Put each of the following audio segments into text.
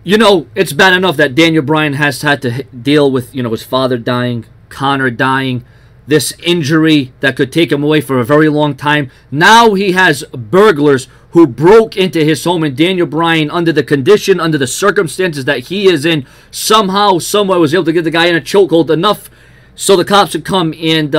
You know, it's bad enough that Daniel Bryan has had to deal with, his father dying, Connor dying, this injury that could take him away for a very long time. Now he has burglars who broke into his home, and Daniel Bryan, under the condition, under the circumstances that he is in, somehow, somewhere was able to get the guy in a chokehold enough so the cops would come and,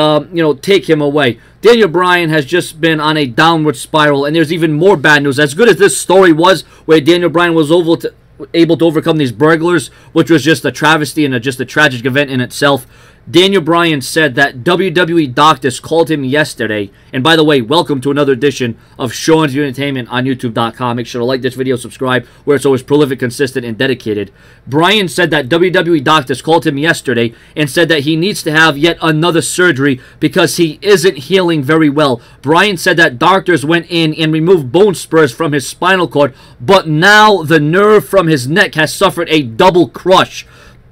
take him away. Daniel Bryan has just been on a downward spiral, and there's even more bad news. As good as this story was, where Daniel Bryan was able to overcome these burglars, which was just a travesty and just a tragic event in itself, Daniel Bryan said that WWE doctors called him yesterday. And by the way, welcome to another edition of Sean's Entertainment on YouTube.com. Make sure to like this video, subscribe, where it's always prolific, consistent, and dedicated. Bryan said that WWE doctors called him yesterday and said that he needs to have yet another surgery because he isn't healing very well. Bryan said that doctors went in and removed bone spurs from his spinal cord, but now the nerve from his neck has suffered a double crush.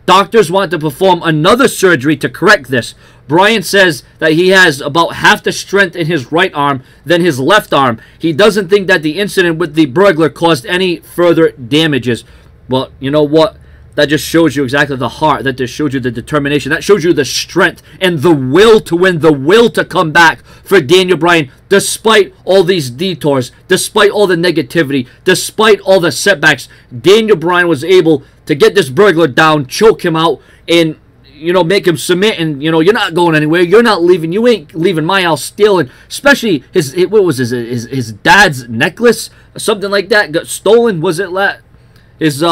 Doctors want to perform another surgery to correct this. Bryan says that he has about half the strength in his right arm than his left arm. He doesn't think that the incident with the burglar caused any further damages. Well, you know what? That just shows you exactly the heart. That just shows you the determination. That shows you the strength and the will to win, the will to come back for Daniel Bryan, despite all these detours, despite all the negativity, despite all the setbacks. Daniel Bryan was able to get this burglar down, choke him out, and, make him submit, and, you're not going anywhere. You're not leaving. You ain't leaving my house stealing. Especially his dad's necklace, something like that, got stolen. Was it his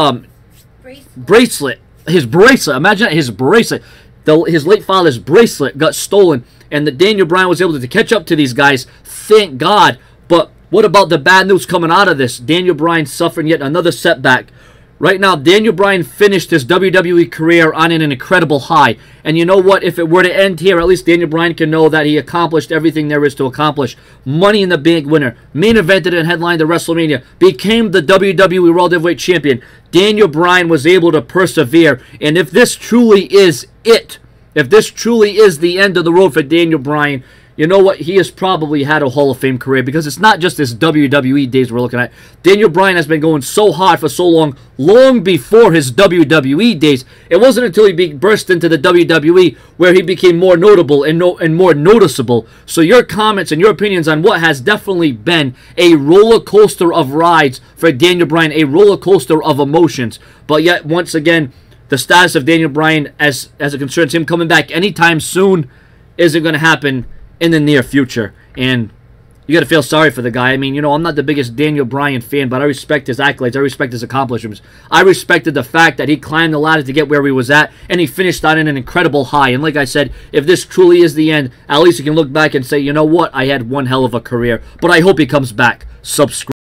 bracelet? His bracelet. Imagine that, his bracelet. His late father's bracelet got stolen, and the Daniel Bryan was able to catch up to these guys. Thank God. But what about the bad news coming out of this? Daniel Bryan suffering yet another setback. Right now, Daniel Bryan finished his WWE career on an incredible high. And you know what? If it were to end here, at least Daniel Bryan can know that he accomplished everything there is to accomplish. Money in the Bank winner, main evented and headlined the WrestleMania, became the WWE World Heavyweight Champion. Daniel Bryan was able to persevere. And if this truly is it, if this truly is the end of the road for Daniel Bryan, you know what? He has probably had a Hall of Fame career, because it's not just his WWE days we're looking at. Daniel Bryan has been going so hard for so long, long before his WWE days. It wasn't until he burst into the WWE where he became more notable and more noticeable. So your comments and your opinions on what has definitely been a roller coaster of rides for Daniel Bryan, a roller coaster of emotions. But yet, once again, the status of Daniel Bryan, as it concerns him coming back anytime soon, isn't going to happen in the near future. And you got to feel sorry for the guy. I mean, I'm not the biggest Daniel Bryan fan, but I respect his accolades. I respect his accomplishments. I respected the fact that he climbed the ladder to get where he was at, and he finished on an incredible high. And like I said, if this truly is the end, at least you can look back and say, you know what? I had one hell of a career. But I hope he comes back. Subscribe.